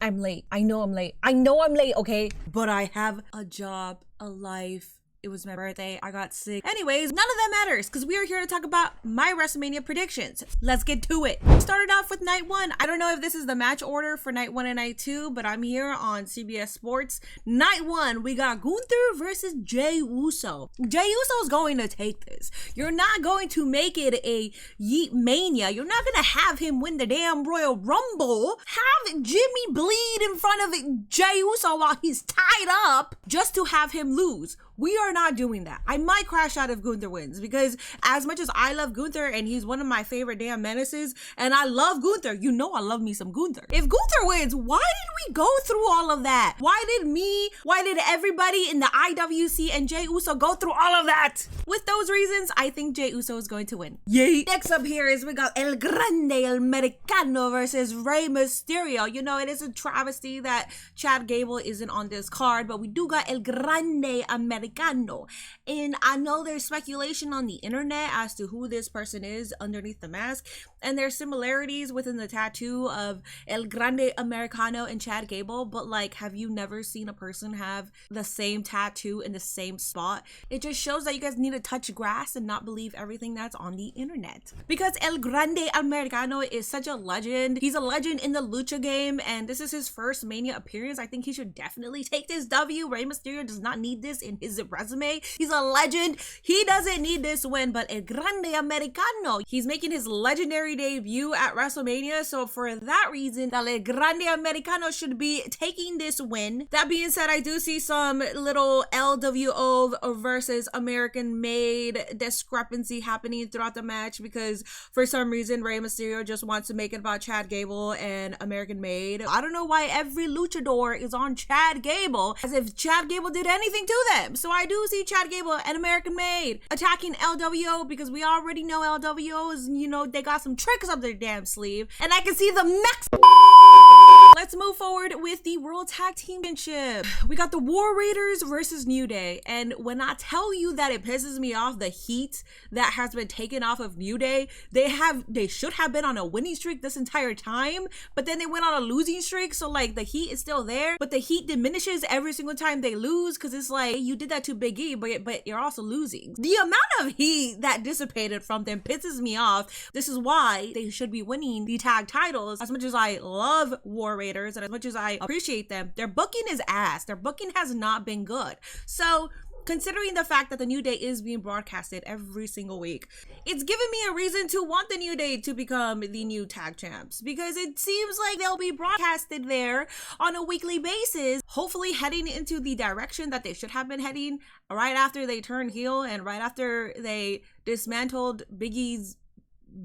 I'm late. I know I'm late. I know I'm late, okay? But I have a job, a life. It was my birthday. I got sick. Anyways, none of that matters because we are here to talk about my WrestleMania predictions. Let's get to it. Started off with night one. I don't know if this is the match order for night one and night two, but I'm here on CBS Sports. Night one, we got Gunther versus Jey Uso. Jey Uso is going to take this. You're not going to make it a Yeet Mania. You're not going to have him win the damn Royal Rumble. Have Jimmy bleed in front of Jey Uso while he's tied up just to have him lose. We are not doing that. I might crash out if Gunther wins because as much as I love Gunther and he's one of my favorite damn menaces and I love Gunther, you know I love me some Gunther. If Gunther wins, why did we go through all of that? Why did everybody in the IWC and Jey Uso go through all of that? With those reasons, I think Jey Uso is going to win. Yay! Next up here is we got El Grande Americano versus Rey Mysterio. You know, it is a travesty that Chad Gable isn't on this card, but we do got El Grande Americano. And I know there's speculation on the internet as to who this person is underneath the mask, and there's similarities within the tattoo of El Grande Americano and Chad Gable, but like, have you never seen a person have the same tattoo in the same spot? It just shows that you guys need to touch grass and not believe everything that's on the internet. Because El Grande Americano is such a legend. He's a legend in the lucha game, and this is his first Mania appearance. I think he should definitely take this W. Rey Mysterio does not need this in his resume. He's a legend. He doesn't need this win, but El Grande Americano, he's making his legendary debut at WrestleMania, so for that reason, El Grande Americano should be taking this win. That being said, I do see some little LWO versus American made discrepancy happening throughout the match because for some reason Rey Mysterio just wants to make it about Chad Gable and American made. I don't know why every luchador is on Chad Gable as if Chad Gable did anything to them. So I do see Chad Gable and American made attacking LWO because we already know LWO is, you know, they got some tricks up their damn sleeve, and I can see the next. Let's move forward with the World Tag Team Championship. We got the War Raiders versus New Day, and when I tell you that it pisses me off the heat that has been taken off of New Day, they should have been on a winning streak this entire time, but then they went on a losing streak, so like the heat is still there, but the heat diminishes every single time they lose because it's like you did that to Big E, but you're also losing. The amount of heat that dissipated from them pisses me off. This is why they should be winning the tag titles. As much as I love War Raiders and as much as I appreciate them, their booking is ass. Their booking has not been good. So considering the fact that the New Day is being broadcasted every single week, it's given me a reason to want the New Day to become the new tag champs because it seems like they'll be broadcasted there on a weekly basis, hopefully heading into the direction that they should have been heading right after they turned heel and right after they dismantled Big E's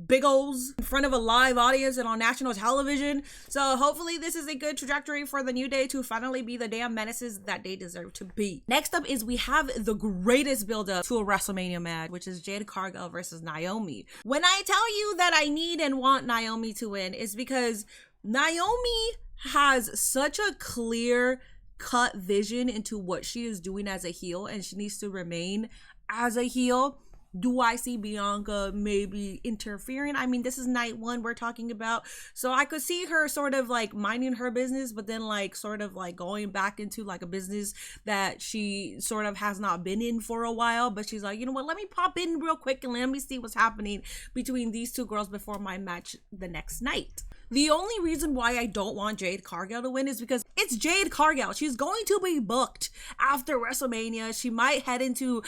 big O's in front of a live audience and on national television. So hopefully this is a good trajectory for the New Day to finally be the damn menaces that they deserve to be. Next up is we have the greatest build-up to a WrestleMania match, which is Jade Cargill versus Naomi. When I tell you that I need and want Naomi to win, it's because Naomi has such a clear cut vision into what she is doing as a heel, and she needs to remain as a heel. Do I see Bianca maybe interfering? I mean, this is night one we're talking about. So I could see her sort of like minding her business, but then like sort of like going back into like a business that she sort of has not been in for a while. But she's like, you know what, let me pop in real quick and let me see what's happening between these two girls before my match the next night. The only reason why I don't want Jade Cargill to win is because it's Jade Cargill. She's going to be booked after WrestleMania. She might head into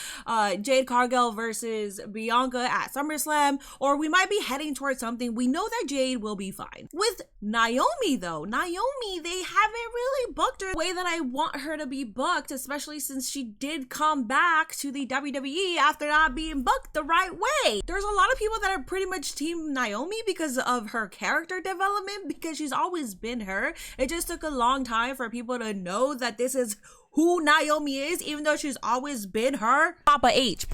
Jade Cargill versus Bianca at SummerSlam, or we might be heading towards something. We know that Jade will be fine. With Naomi though, Naomi, they haven't really booked her the way that I want her to be booked, especially since she did come back to the WWE after not being booked the right way. There's a lot of people that are pretty much team Naomi because of her character development, because she's always been her. It just took a long time for people to know that this is who Naomi is, even though she's always been her. Papa H,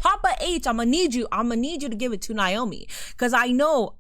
I'ma need you to give it to Naomi, because I know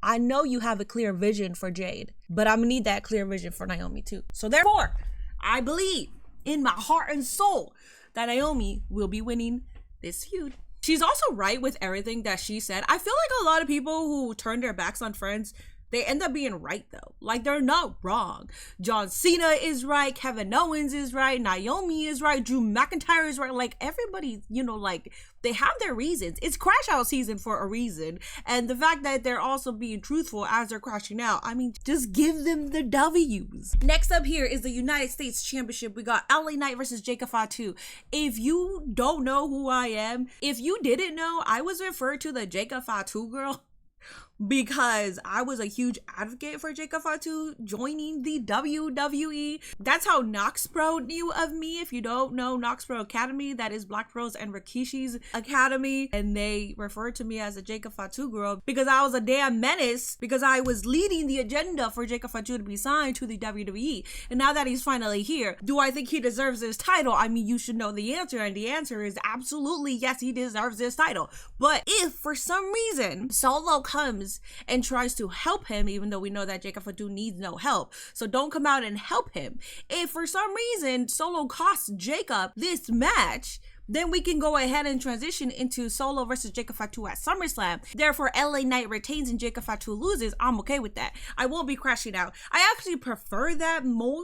you have a clear vision for Jade, but I'm gonna need that clear vision for Naomi too. So therefore, I believe in my heart and soul that Naomi will be winning this feud. She's also right with everything that she said. I feel like a lot of people who turn their backs on friends They end up being right though. Like, they're not wrong. John Cena is right, Kevin Owens is right, Naomi is right, Drew McIntyre is right. Like, everybody, you know, like, they have their reasons. It's crash out season for a reason. And the fact that they're also being truthful as they're crashing out, I mean, just give them the W's. Next up here is the United States Championship. We got LA Knight versus Jacob Fatu. If you don't know who I am, if you didn't know, I was referred to the Jacob Fatu girl because I was a huge advocate for Jacob Fatu joining the WWE. That's how Nox Pro knew of me. If you don't know Nox Pro Academy, that is Black Pros and Rikishi's academy, and they referred to me as a Jacob Fatu girl because I was a damn menace, because I was leading the agenda for Jacob Fatu to be signed to the WWE. And now that he's finally here, do I think he deserves this title? I mean, you should know the answer, and the answer is absolutely yes, he deserves this title. But if for some reason Solo comes and tries to help him, even though we know that Jacob Fatu needs no help, so don't come out and help him. If for some reason Solo costs Jacob this match, then we can go ahead and transition into Solo versus Jacob Fatu at SummerSlam. Therefore, LA Knight retains and Jacob Fatu loses. I'm okay with that. I won't be crashing out. I actually prefer that more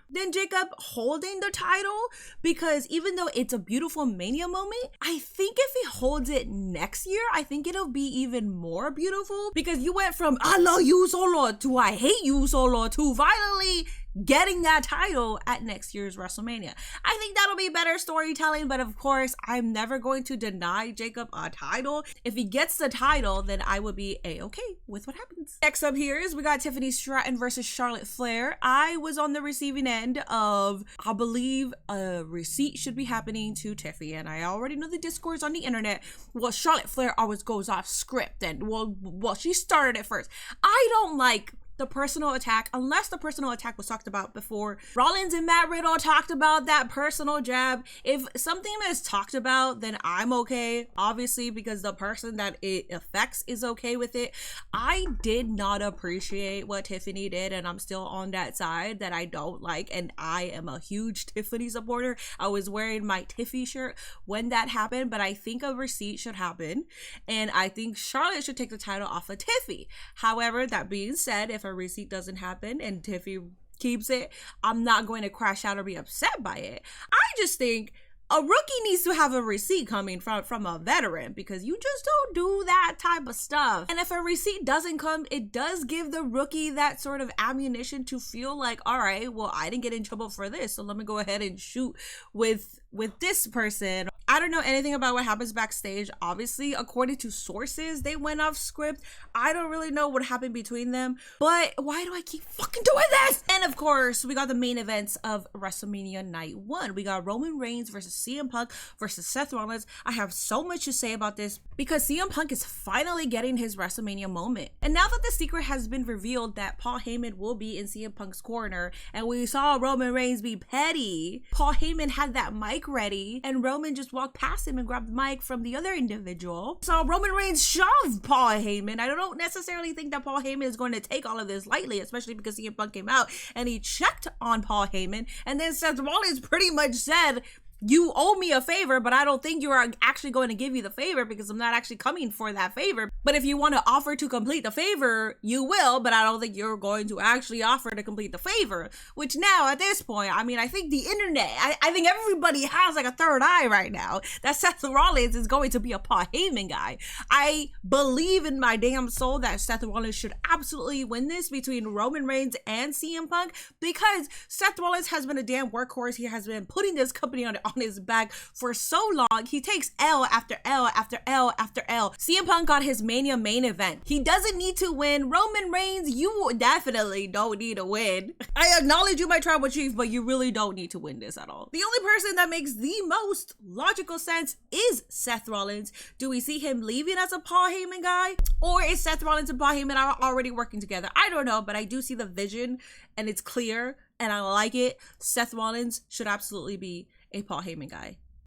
than Jacob holding the title, because even though it's a beautiful Mania moment, I think if he holds it next year, I think it'll be even more beautiful, because you went from I love you Solo to I hate you Solo to finally getting that title at next year's WrestleMania. I think that'll be better storytelling, but of course, I'm never going to deny Jacob a title. If he gets the title, then I would be a-okay with what happens. Next up here is we got Tiffany Stratton versus Charlotte Flair. I was on the receiving end of, I believe, a receipt should be happening to Tiffany, and I already know the discourse on the internet. Well, Charlotte Flair always goes off script, and well, she started it first. I don't like the personal attack, unless the personal attack was talked about before. Rollins and Matt Riddle talked about that personal jab. If something is talked about, then I'm okay, obviously, because the person that it affects is okay with it. I did not appreciate what Tiffany did, and I'm still on that side that I don't like, and I am a huge Tiffany supporter. I was wearing my Tiffy shirt when that happened, but I think a receipt should happen, and I think Charlotte should take the title off of Tiffy. However, that being said, if a receipt doesn't happen and Tiffy keeps it, I'm not going to crash out or be upset by it. I just think a rookie needs to have a receipt coming from a veteran, because you just don't do that type of stuff. And if a receipt doesn't come, it does give the rookie that sort of ammunition to feel like, all right, well, I didn't get in trouble for this, so let me go ahead and shoot with this person. I don't know anything about what happens backstage. Obviously, according to sources, they went off script. I don't really know what happened between them, but why do I keep fucking doing this? And of course, we got the main events of WrestleMania Night 1. We got Roman Reigns versus CM Punk versus Seth Rollins. I have so much to say about this because CM Punk is finally getting his WrestleMania moment. And now that the secret has been revealed that Paul Heyman will be in CM Punk's corner, and we saw Roman Reigns be petty, Paul Heyman had that mic ready, and Roman just walked past him and grabbed the mic from the other individual. So Roman Reigns shoved Paul Heyman. I don't necessarily think that Paul Heyman is going to take all of this lightly, especially because CM Punk came out and he checked on Paul Heyman, and then Seth Rollins pretty much said, you owe me a favor, but I don't think you are actually going to give you the favor because I'm not actually coming for that favor. But if you want to offer to complete the favor, you will, but I don't think you're going to actually offer to complete the favor. Which now, at this point, I mean, I think the internet, I think everybody has like a third eye right now that Seth Rollins is going to be a Paul Heyman guy. I believe in my damn soul that Seth Rollins should absolutely win this between Roman Reigns and CM Punk, because Seth Rollins has been a damn workhorse. He has been putting this company on his back for so long. He takes L after L after L after L. CM Punk got his Mania main event. He doesn't need to win. Roman Reigns, you definitely don't need to win. I acknowledge you, my tribal chief, but you really don't need to win this at all. The only person that makes the most logical sense is Seth Rollins. Do we see him leaving as a Paul Heyman guy? Or is Seth Rollins and Paul Heyman already working together? I don't know, but I do see the vision and it's clear and I like it. Seth Rollins should absolutely be a Paul Heyman guy.